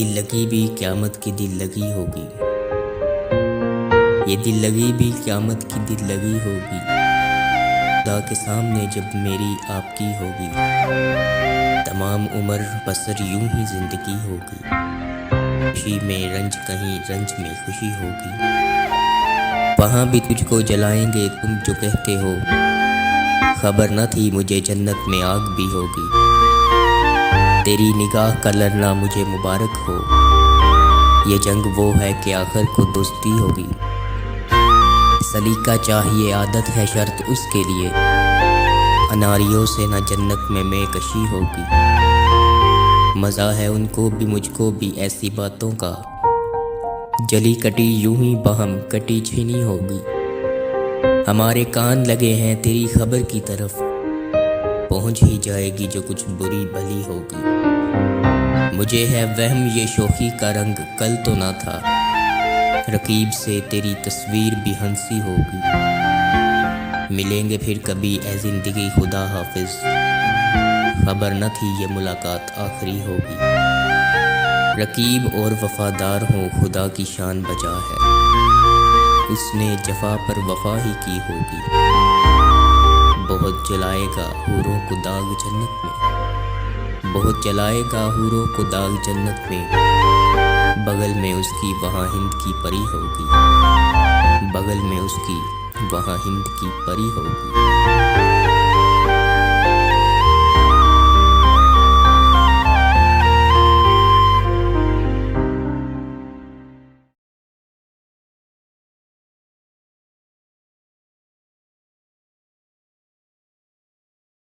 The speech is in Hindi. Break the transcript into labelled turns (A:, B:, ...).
A: दिल लगी भी क़यामत की दिल लगी होगी। ये दिल लगी भी क़यामत की दिल लगी होगी। खुदा के सामने जब मेरी आपकी होगी। तमाम उम्र बसर यूं ही जिंदगी होगी। खुशी में रंज कहीं रंज में खुशी होगी। वहाँ भी तुझको जलाएंगे तुम जो कहते हो। खबर न थी मुझे जन्नत में आग भी होगी। तेरी निगाह का लड़ना मुझे मुबारक हो। ये जंग वो है कि आखिर को दोस्ती होगी। सलीका चाहिए आदत है शर्त उसके लिए। अनारियों से न जन्नत में मैं कशी होगी। मज़ा है उनको भी मुझको भी ऐसी बातों का। जली कटी यूं ही बहम कटी छीनी होगी। हमारे कान लगे हैं तेरी खबर की तरफ। पहुंच ही जाएगी जो कुछ बुरी भली होगी। मुझे है वहम ये शोखी का रंग कल तो ना था। रकीब से तेरी तस्वीर भी हंसी होगी। मिलेंगे फिर कभी ए जिंदगी खुदा हाफिज। खबर न थी ये मुलाकात आखिरी होगी। रकीब और वफादार हो खुदा की शान बजा है। उसने जफा पर वफा ही की होगी। बहुत जलाएगा हूरों को दाग जन्नत में। बहुत जलाएगा हूरों को दाग जन्नत में। बगल में उसकी वहाँ हिंद की परी होगी। बगल में उसकी वहाँ हिंद की परी होगी।